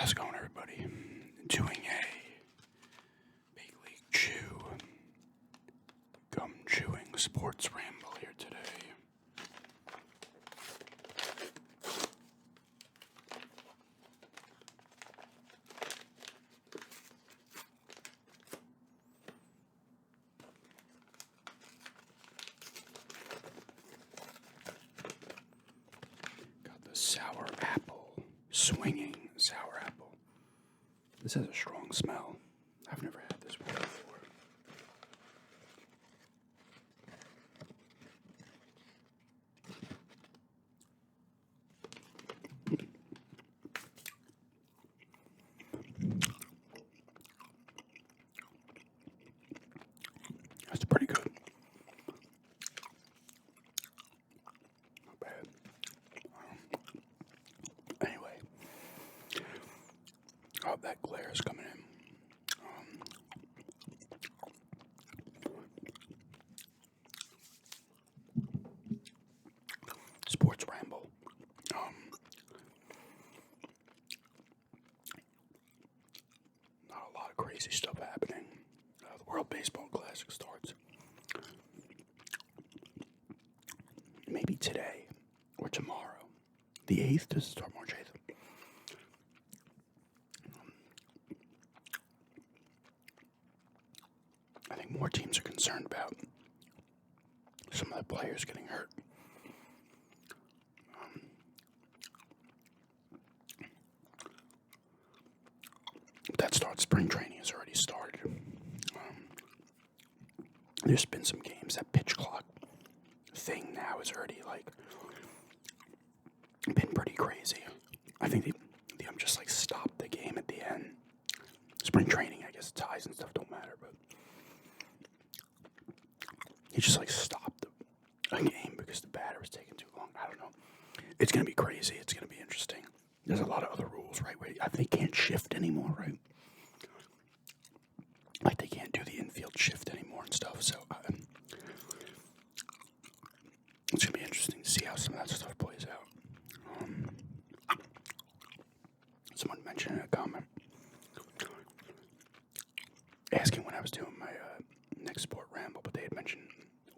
How's it going, everybody? Doing a big league chew, gum chewing sports ramble here today. Got the sour apple, swinging sour apple. This has a strong smell. I've never had this one before. That's pretty good. Not bad. Anyway. Oh, that glare is coming in. Sports ramble. Not a lot of crazy stuff happening. The World Baseball Classic starts maybe today or tomorrow. The 8th? Does it start March 8th? I think more teams are concerned about some of the players getting hurt. That starts, spring training has already started. There's been some games, that pitch clock thing now is already been pretty crazy. I think they just stopped the game at the end. Spring training, I guess ties and stuff don't matter, but he just stopped a game because the batter was taking too long. I don't know. It's gonna be crazy. It's gonna be interesting. There's a lot of other rules, right? Where they can't shift anymore, right? They can't do the infield shift anymore and stuff. So it's gonna be interesting to see how some of that stuff plays out. Someone mentioned in a comment asking when I was doing my next sport ramble, but they had mentioned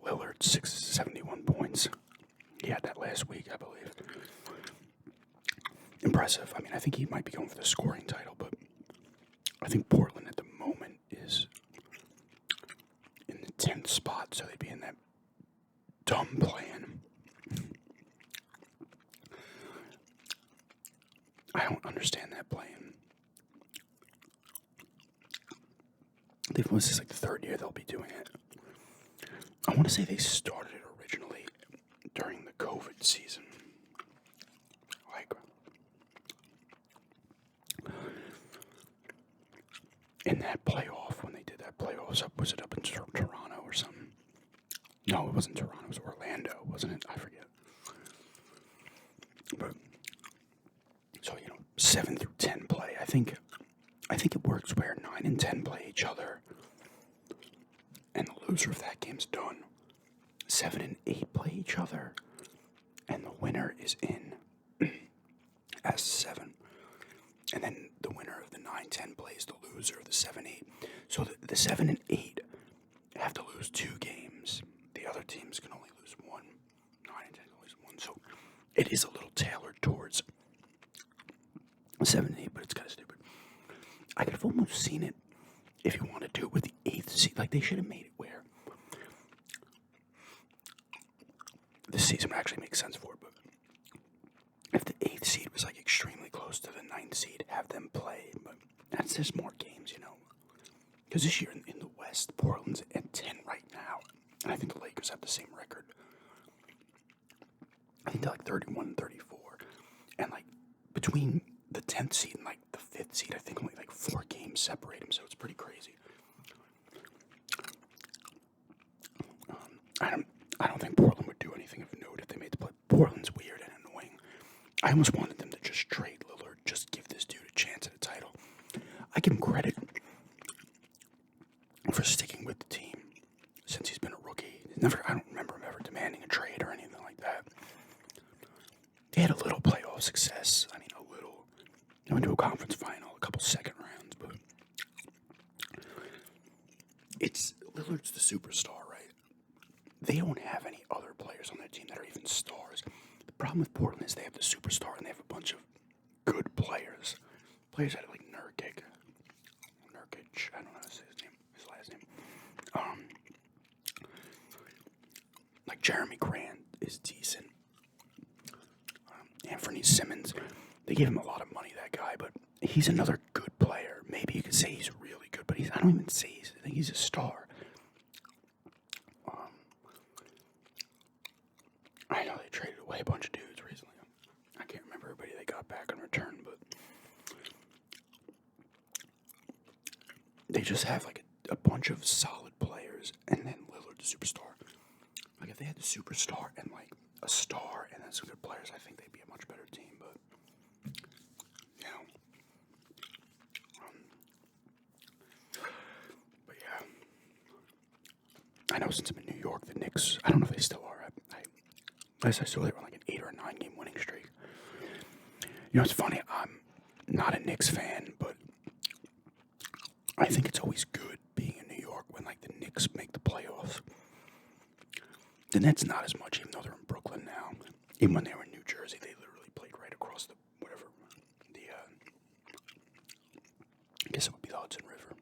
Lillard 671 points. He had that last week, I believe. Impressive. I mean, I think he might be going for the scoring title, but I think Portland at the moment is in the 10th spot, so they'd be in that dumb plan. I don't understand that plan. I think this is the third year they'll be doing it. I want to say they started it originally during the COVID season. In that playoff, when they did that playoffs, was it up in Toronto or something? No, it wasn't Toronto. It was Orlando, wasn't it? I forget. But so 7 through 10 play. I think it works where 9 and 10 play each other, and the loser of that game's done. 7 and 8 play each other, and the winner is in as 7. And then the winner of the 9-10 plays the loser of the 7-8. So the 7 and 8 have to lose 2 games. The other teams can only lose 1. 9 and 10 can lose 1. So it is a little tailored towards 7 and 8, but it's kind of stupid. I could have almost seen it if you want to do it with the 8th seed. They should have made it where this season would actually make sense for it, but if the 8th seed was extremely close to the 9th seed, have them play, but that's just more games, Because this year in the West, Portland's at 10 right now, and I think the Lakers have the same record. I think they're 31 and 34, and between the 10th seed and the 5th seed, I think only 4 games separate them, so it's pretty crazy. I don't think Portland would do anything of note if they made the play. Portland's weird and annoying. I almost wanted them to just trade Lillard, just give this dude a chance at a title. I give him credit for sticking with the team since he's been a rookie. I don't remember him ever demanding a trade or anything like that. They had a little playoff success. I mean, a little. I went to a conference final, a couple second rounds, but Lillard's the superstar, right? They don't have any other players on their team that are even stars. The problem with Portland is they have the superstar and they have a bunch of good players. Players that are like Nurkic, I don't know how to say his last name. Like Jeremy Grant is decent. Anthony Simmons, they gave him a lot of money, that guy, but he's another good player. Maybe you could say he's really good, but I don't even say I think he's a star. I know they traded away a bunch of dudes recently. I can't remember everybody they got back in return, but they just have like a bunch of solid players, and then Lillard, the superstar. Like if they had the superstar and like a star and then some good players, I think they'd be a much better team. But you know, but yeah, I know since I'm in New York, the Knicks. I don't know if they still are. Last I saw, they were on like an 8 or 9 game winning streak. You know, it's funny. I'm not a Knicks fan, but I think it's always good being in New York when like the Knicks make the playoffs. The Nets not as much, even though they're in Brooklyn now. Even when they were in New Jersey, they literally played right across I guess it would be the Hudson River.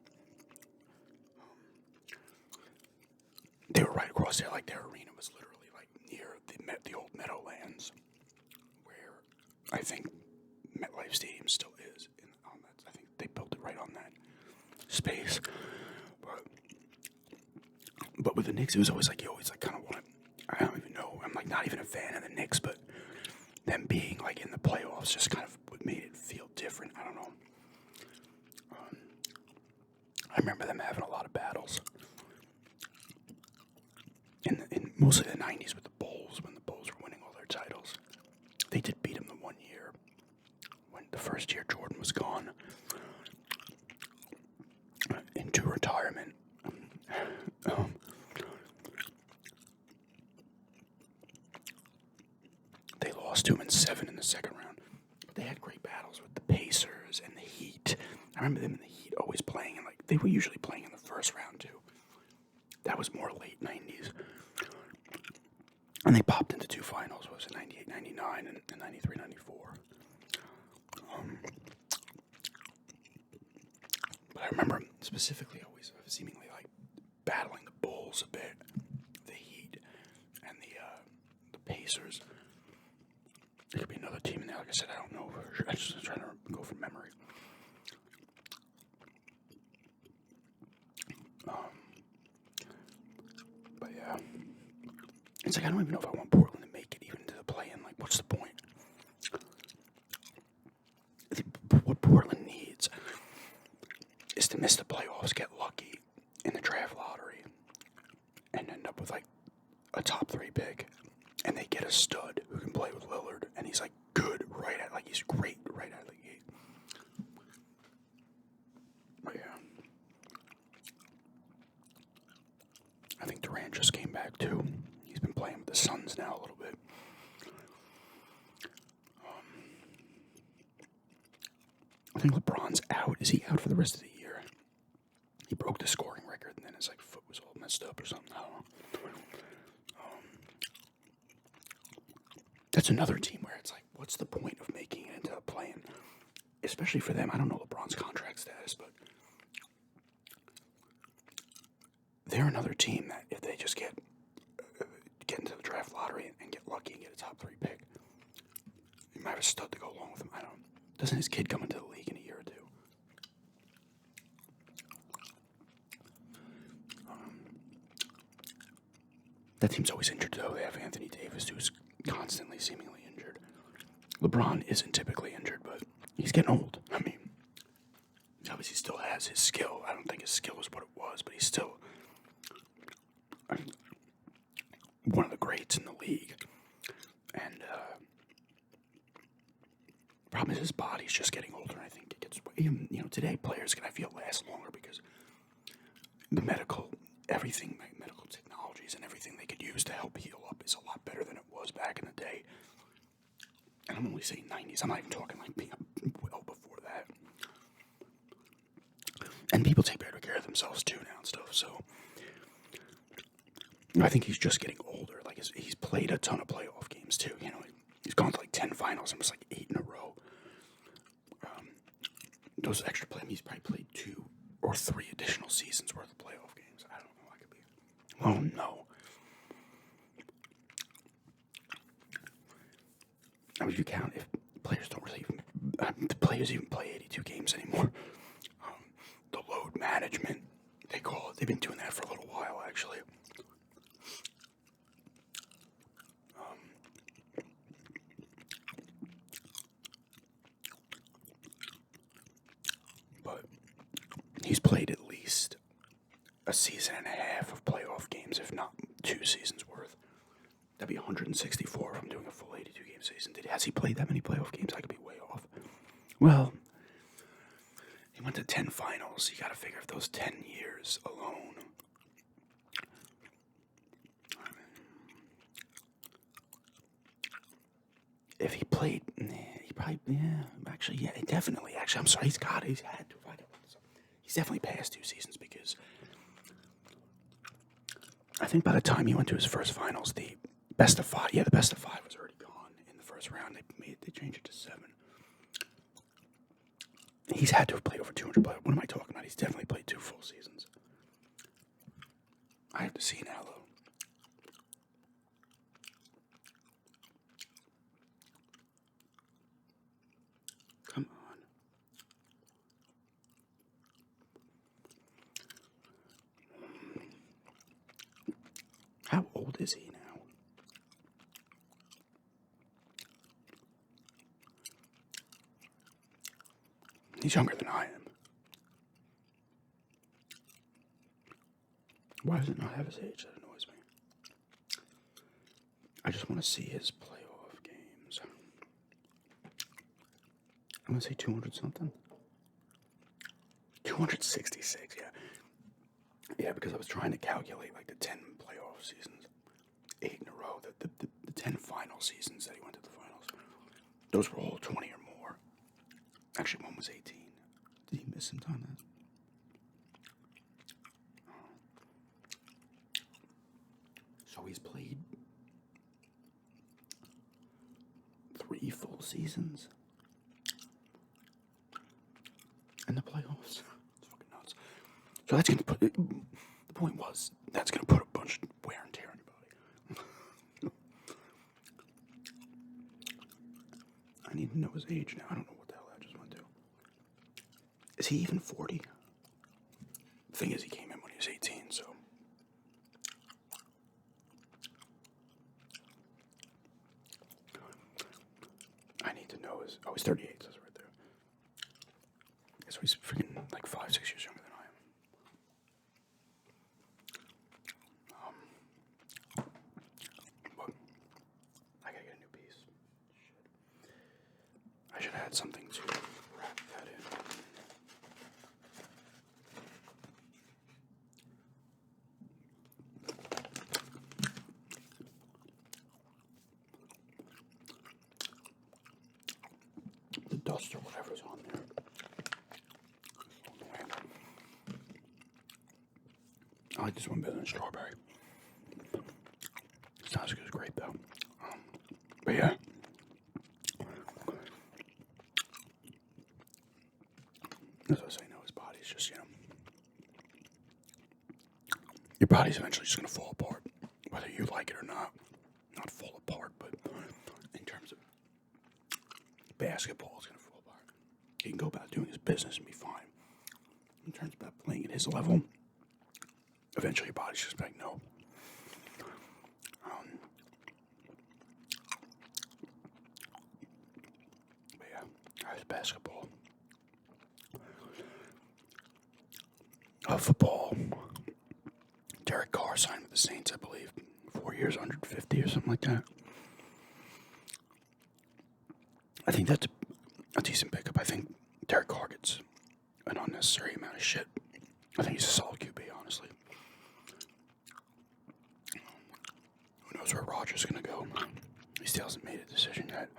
They were right across there, like their arena was literally like near the old Meadowlands, where I think MetLife Stadium still is. I think they built it right on that space. But with the Knicks, it was always like you always like kind of want to. I don't even know. I'm like not even a fan of the Knicks, but them being like in the playoffs just kind of made it feel different. I don't know. I remember them having a lot of battles in mostly the 90s with the Bulls, when the Bulls were winning all their titles. They did beat them the one year, when the first year Jordan was gone into retirement. They lost to him in 7 in the second round. But they had great battles with the Pacers and the Heat. I remember them and the Heat always playing, and like they were usually playing in the first round too. That was more late 90s. And they popped into 2 finals. What was it, 98, 99, and 93, 94. But I remember specifically always seemingly like battling the Bulls a bit, the Heat, and the Pacers. There could be another team in there. Like I said, I don't know. I'm just trying to go from memory. But yeah, it's like I don't even know if I want Portland to make it even to the play-in. Like, what's the point? What Portland needs is to miss the playoffs, get lucky in the draft lottery, and end up with like a top 3 pick, and they get a stud who can play with Lillard, and he's like good he's great right out of the gate. But yeah, I think Durant just came back too. He's been playing with the Suns now a little bit. I think LeBron's out. Is he out for the rest of the year? He broke the scoring record, and then his like foot was all messed up or something. I don't know. That's another team where it's like, what's the point of making it into a play-in? Especially for them. I don't know LeBron's contract status, but they're another team that if they just get into the draft lottery and get lucky and get a top 3 pick, you might have a stud to go along with him. I don't know. Doesn't his kid come into the league in a year or 2? That team's always injured, though. They have Anthony Davis, who's constantly seemingly injured. LeBron isn't typically injured, but he's getting old. I mean, obviously he still has his skill. I don't think his skill is what it was, but he's still one of the greats in the league. And the problem is his body's just getting older, and I think it gets, today players can, I feel, last longer because the medical technologies and everything they could use to help heal up is a lot better than it was back in the day. And I'm only saying 90s. I'm not even talking like well before And people take better care of themselves too now and stuff. So I think he's just getting older. Like he's played a ton of playoff games too. You know, he's gone to like 10 finals and was like 8 in a row. Those extra play, he's probably played 2 or 3 additional seasons worth of playoff games. I don't know. I could be. Oh no. I mean, if you count, if players don't really even, the players even play 82 games anymore. The load management, they call it. They've been doing that for a little while, actually. But he's played at least a season and a half of playoff games, if not 2 seasons worth. That'd be 164 if I'm doing a full 82 game season. Has he played that many playoff games? I could be way off. Well, he went to 10 finals. You gotta figure if those 10 years alone. If he played, he probably, actually, definitely. Actually, I'm sorry, he's had to. He's definitely passed 2 seasons because I think by the time he went to his first finals, the best of 5 was already gone in the first round. They changed it to 7. He's had to have played over 200 playoffs. What am I talking about? He's definitely played 2 full seasons. I have to see now, though. Come on. How old is he now? He's younger than I am. Why does it not have his age? That annoys me. I just want to see his playoff games. I'm going to say 200 something. 266, yeah. Yeah, because I was trying to calculate like the 10 playoff seasons. 8 in a row. The 10 final seasons that he went to the finals. Those were all 20 or more. Actually, one was 18. Did he miss some time then? So he's played 3 full seasons in the playoffs. It's fucking nuts. So that's gonna put. The point was that's gonna put a bunch of wear and tear on your body. I need to know his age now. I don't know what the hell I just went to. Is he even 40? The thing is, he came in when he was 18, so. I need to know his. Oh, he's 38, says right there. So he's freaking like 5-6 years younger than I am. But I gotta get a new piece. Shit. I should have had something to wrap that in. The dust or whatever's on there. I like this one better than strawberry. It's not as good as grape though. But yeah. As I was saying, his body's just, your body's eventually just going to fall apart, whether you like it or not. Not fall apart, but in terms of basketball, it's going to fall apart. He can go about doing his business and be fine. In terms of playing at his level, eventually your body's just like, no. But yeah, that's basketball. Football. Derek Carr signed with the Saints, I believe. 4 years, 150 or something like that. I think that's a decent pickup. I think Derek Carr gets an unnecessary amount of shit. I think he's a solid QB, honestly. Who knows where Rodgers is going to go? He still hasn't made a decision yet.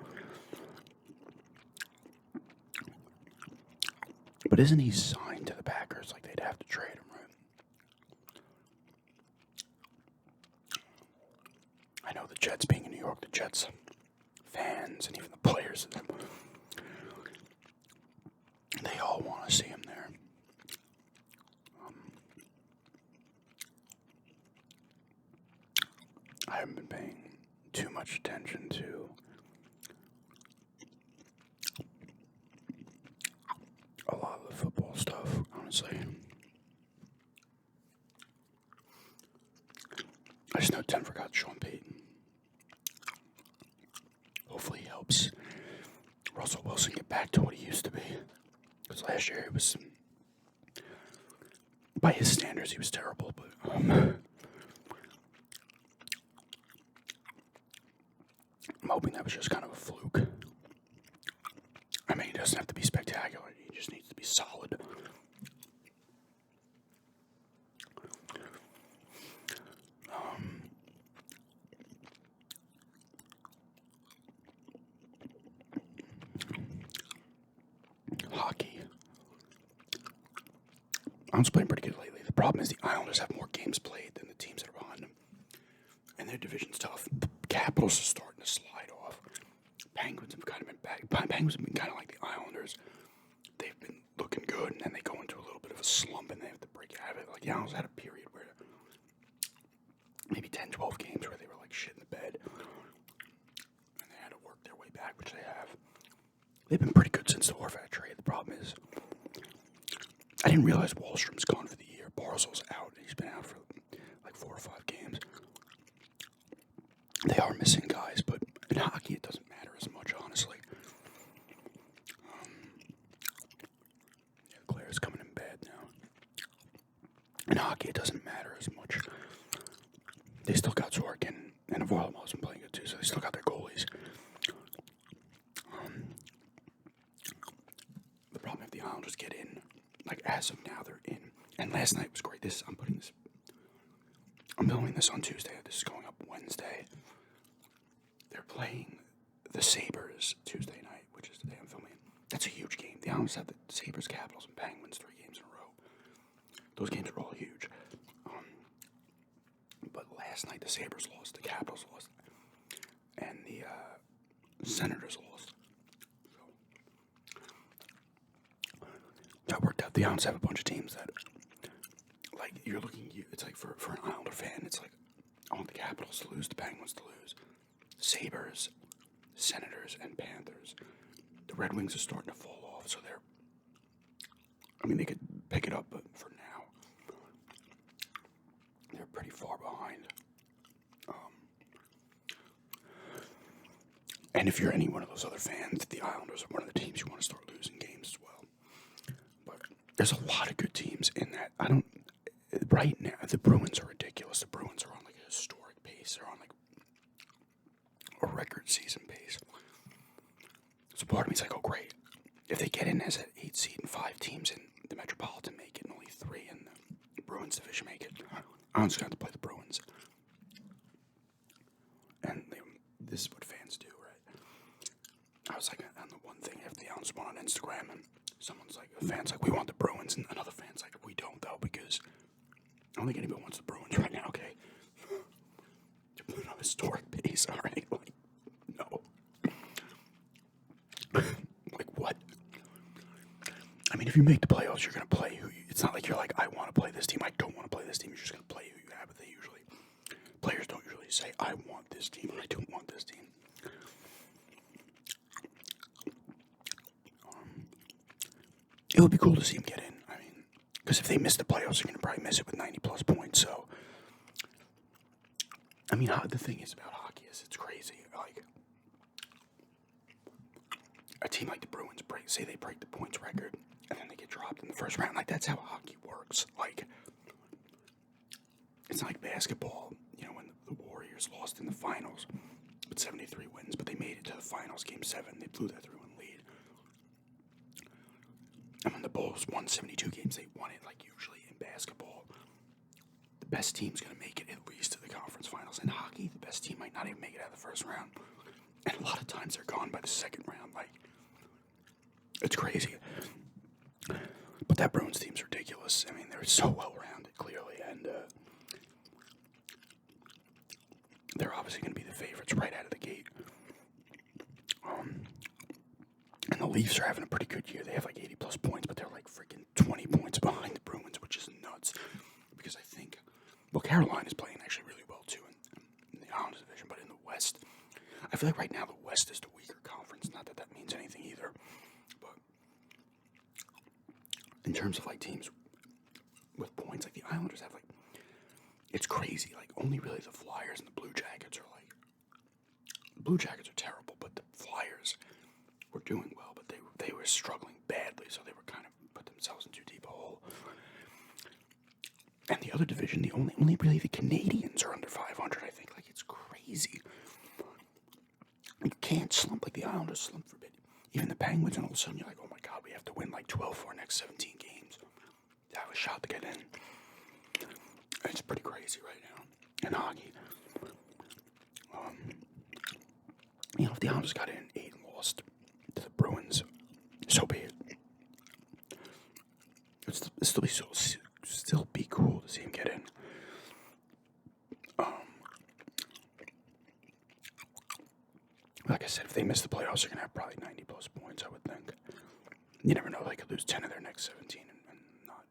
But isn't he signed to the Packers? Like, players. They all want to see him there. I haven't been paying too much attention to a lot of the football stuff, honestly. I just know Denver got Sean Payton. Hopefully he helps Russell Wilson get back to what he used to be. Because last year he was, by his standards, he was terrible. But I'm hoping that was just kind of a fluke. I mean, he doesn't have to be spectacular. He just needs to be solid. Hockey. I'm playing pretty good lately. The problem is the Islanders have more games played than the teams that are behind them. And their division's tough. The Capitals are starting to slide off. Penguins have kind of been bad. Penguins have been kind of like the Islanders. They've been looking good, and then they go into a little bit of a slump, and they have to break out of it. Like, the Islanders had a period where maybe 10, 12 games where they were like shit in the bed. And they had to work their way back, which they have. They've been pretty good since the Horvat trade. The problem is, I didn't realize Wallstrom's gone for the year. Barzal's out. He's been out for like 4 or 5 games. They are missing guys, but in hockey it doesn't matter as much, honestly. The Claire's coming in bad now. In hockey it doesn't matter as much. They still got Zork and Varlamov's been playing good too, so they still got their goalies. The problem if the Islanders get in, like as of now they're in. And last night was great. I'm filming this on Tuesday. This is going up Wednesday. They're playing the Sabres Tuesday night, which is the day I'm filming. That's a huge game. The Islanders have the Sabres, Capitals, and Penguins 3 games in a row. Those games are all huge. But last night the Sabres lost, the Capitals lost, and the Senators lost. So that worked out. The Islanders have a bunch of teams that, like, you're looking. It's like for an Islander fan, it's like I want the Capitals to lose, the Penguins to lose. Sabres, Senators, and Panthers. The Red Wings are starting to fall off, so they could pick it up, but for now, they're pretty far behind. And if you're any one of those other fans, the Islanders are one of the teams you want to start losing games as well. But there's a lot of good teams in that. Right now, the Bruins are ridiculous. The Bruins are on like a historic pace. They're on like a record season pace. So part of me's like, oh great. If they get in as an 8 seed and 5 teams in the Metropolitan make it and only 3 in the Bruins division make it, I'm just going to have to play the Bruins. And this is what fans do, right? I was like, on the one thing, if the Islanders won on Instagram and someone's like, a fan's like, we want the Bruins, and another fan's like, we don't though, because I don't think anybody wants the Bruins right now, okay? To put it on a historic pace, alright? Like, no. Like, what? I mean, if you make the playoffs, you're going to play it's not like you're like, I want to play this team, I don't want to play this team. You're just going to play who you have, but players don't usually say, I want this team, or I don't want this team. It would be cool to see them get in. I mean, because if they miss the playoffs, they're going to probably miss it with 90-plus points, so. I mean, the thing is about hockey is it's crazy. Like, a team like the Bruins say they break the points record, and then they get dropped in the first round. Like, that's how hockey works. Like, it's not like basketball, when the Warriors lost in the finals with 73 wins, but they made it to the finals, Game 7. They blew that 3-1 lead. And when the Bulls won 72 games, they won it, like usually in basketball. The best team's going to make it at least to the conference finals. In hockey, the best team might not even make it out of the first round. And a lot of times they're gone by the second round. Like, it's crazy. But that Bruins team's ridiculous. I mean, they're so well-rounded, clearly, and they're obviously going to be the favorites right out of the gate. Leafs are having a pretty good year. They have like 80 plus points, but they're like freaking 20 points behind the Bruins, which is nuts. Because I think, well, Carolina is playing actually really well too in the Islanders division, but in the West, I feel like right now the West is the weaker conference. Not that that means anything either, but in terms of like teams with points, like the Islanders have like, it's crazy. Like only really the Flyers and the Blue Jackets are like, the Blue Jackets are terrible, but the Flyers were doing well, but they were struggling badly, so they were kind of put themselves in too deep a hole. And the other division, the only really the Canadians are under 500. I think like it's crazy. You can't slump like the Islanders slump for a bit. Even the Penguins, and all of a sudden you're like, oh my god, we have to win like 12 for our next 17 games to have a shot to get in. It's pretty crazy right now in hockey. If the Islanders got in 8 and lost to the Bruins, so be it. It'd still be cool to see him get in. Like I said, if they miss the playoffs, they're gonna have probably 90 plus points. I would think. You never know; they could lose 10 of their next 17 and not.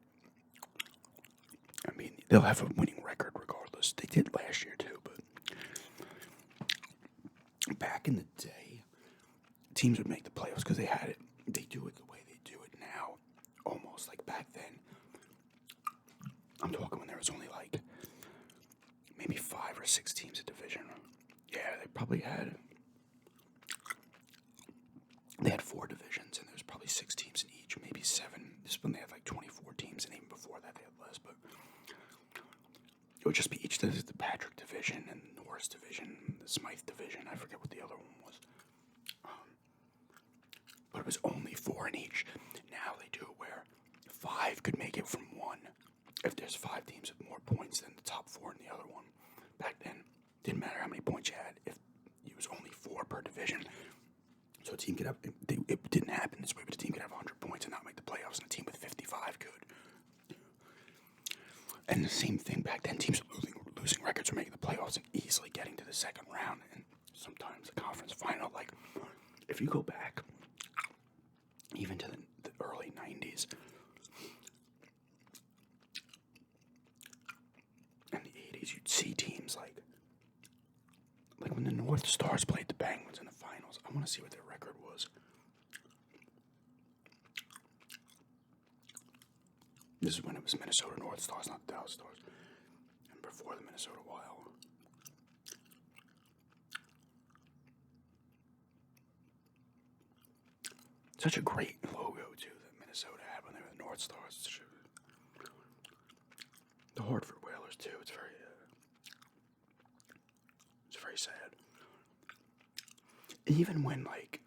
I mean, they'll have a winning record regardless. They did last year too, but back in the day, teams would make the playoffs because they had it. They do it the way they do it now, almost like back then. I'm talking when there was only like maybe 5 or 6 teams a division. Yeah, they probably had. They had 4 divisions, and there was probably 6 teams in each, or maybe 7. This is when they had like 24 teams, and even before that they had less. But it would just be each. There's the Patrick division and the Norris division, the Smythe division. I forget what the other one was. But it was only 4 in each. Now they do it where 5 could make it from 1. If there's 5 teams with more points than the top 4 in the other one. Back then, didn't matter how many points you had. If it was only 4 per division. So a team could have, it didn't happen this way, but a team could have 100 points and not make the playoffs, and a team with 55 could. And the same thing back then, teams losing records were making the playoffs and easily getting to the second round, and sometimes the conference final. Like, if you go back, even to the early 90s, and the 80s, you'd see teams like when the North Stars played the Penguins in the finals. I want to see what their record was. This is when it was Minnesota North Stars, not the Dallas Stars. And before the Minnesota Wild. Such a great logo, too, that Minnesota had when they were the North Stars. The Hartford Whalers, too. It's very sad. Even when, like,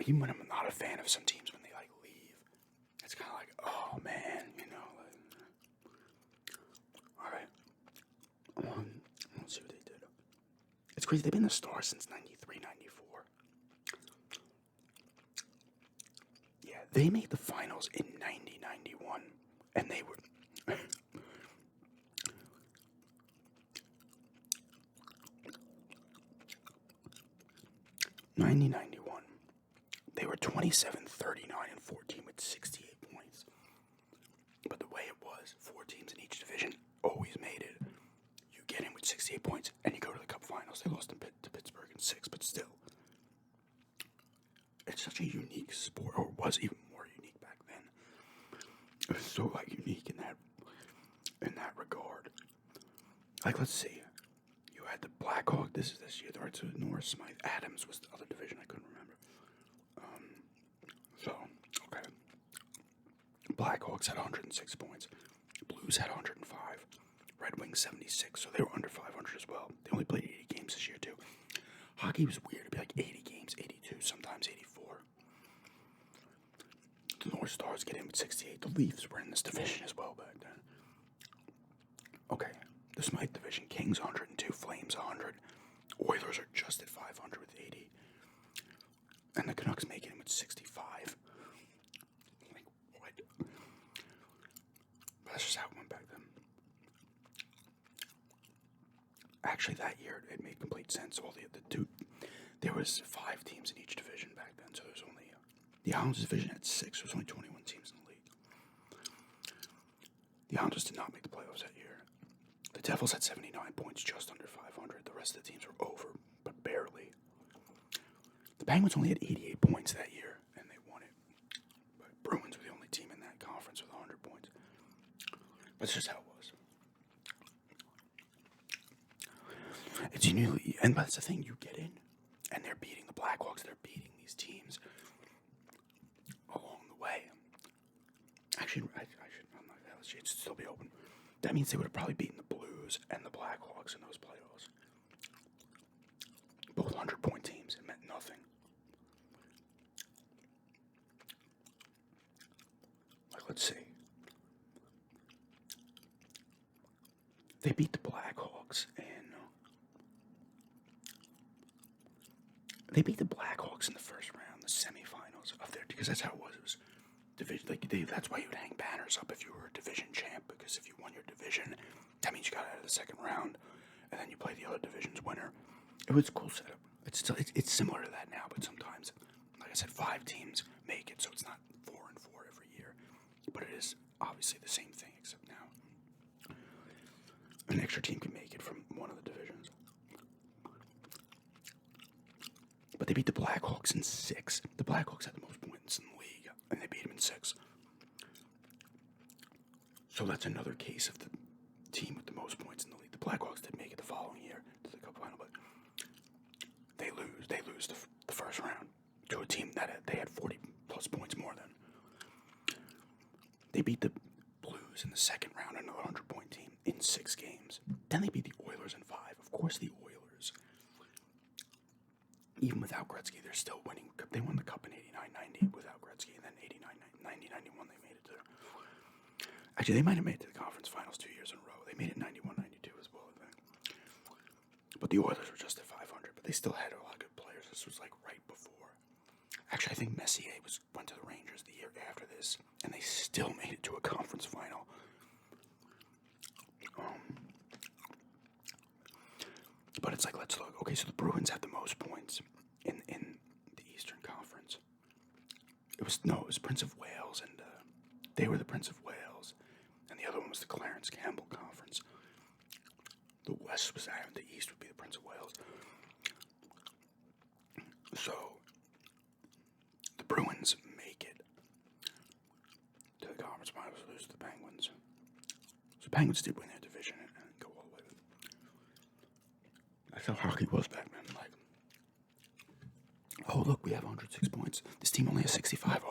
even when I'm not a fan of some teams, when they, like, leave, it's kind of like, oh, man, you know, like, all right. Let's see what they did. It's crazy. They've been the Stars since 93, 94. Yeah, they made the finals in 90, 91, and they were... 90-91, they were 27, 39, and 14 with 68 points. But the way it was, 4 teams in each division always made it. You get in with 68 points, and you go to the Cup Finals. They lost to Pittsburgh in 6, but still. It's such a unique sport, or it was even more unique back then. It was so, like, unique in that regard. Like, let's see. You had the Blackhawk. This year. All right, so Norris, Smythe, Adams was the other division. I couldn't remember. Okay. Blackhawks had 106 points. Blues had 105. Red Wings 76, so they were under 500 as well. They only played 80 games this year, too. Hockey was weird. It'd be like 80 games, 82, sometimes 84. The North Stars get in with 68. The Leafs were in this division as well back then. Okay, the Smythe division, Kings 102, Flames 100. Oilers are just at 500 with 80. And the Canucks make it in with 65. Like, what? But That's just how it went back then. Actually, that year it made complete sense. All there was 5 teams in each division back then, so there's only the Islanders division had 6. There's only 21 teams in the league. The Islanders did not make the playoffs that year. The Devils had 79 points, just under 500. The rest of the teams were over, but barely. The Penguins only had 88 points that year, and they won it. But Bruins were the only team in that conference with 100 points. That's just how it was. It's usually, and that's the thing, you get in, and they're beating the Blackhawks, they're beating these teams along the way. Actually, it should still be open. That means they would have probably beaten the Blues and the Blackhawks in those playoffs. Both 100-point teams. It meant nothing. Like, let's see. They beat the Blackhawks in the first round, the semifinals of their, because that's how it was. It was division. That's why you would hang banners up if you were a division champ, because if you won your division, that means you got out of the second round, and then you play the other division's winner. It was a cool setup. It's similar to that now, but sometimes, like I said, 5 teams make it, so it's not 4 and 4 every year. But it is obviously the same thing, except now an extra team can make it from one of the divisions. But they beat the Blackhawks in 6. The Blackhawks had the most points in the league, and they beat them in 6. So that's another case of the team with the most points in the league. The Blackhawks did make it the following year to the Cup final, but they lose. They lose the first round to a team that they had 40-plus points more than. They beat the Blues in the second round, another 100-point team, in 6 games. Then they beat the Oilers in 5. Of course, the Oilers, even without Gretzky, they're still winning. They won the Cup in 89-90 without Gretzky, and then 90-91 they made it to. Actually, they might have made it to the conference finals 2 years in a row. They made it 91-92 as well, I think. But the Oilers were just at 500, but they still had a lot of good players. This was like right before. Actually, I think Messier went to the Rangers the year after this, and they still made it to a conference final. But it's like, let's look. Okay, so the Bruins have the most points in the Eastern Conference. It was Prince of Wales, and they were the Prince of Wales, and the other one was the Clarence Campbell Conference. The West was that, and the East would be the Prince of Wales. So the Bruins make it to the conference finals, lose to the Penguins. So the Penguins did win their division and go all the way. That's how hockey was back then. Like, oh look, we have 106 points. This team only has 65.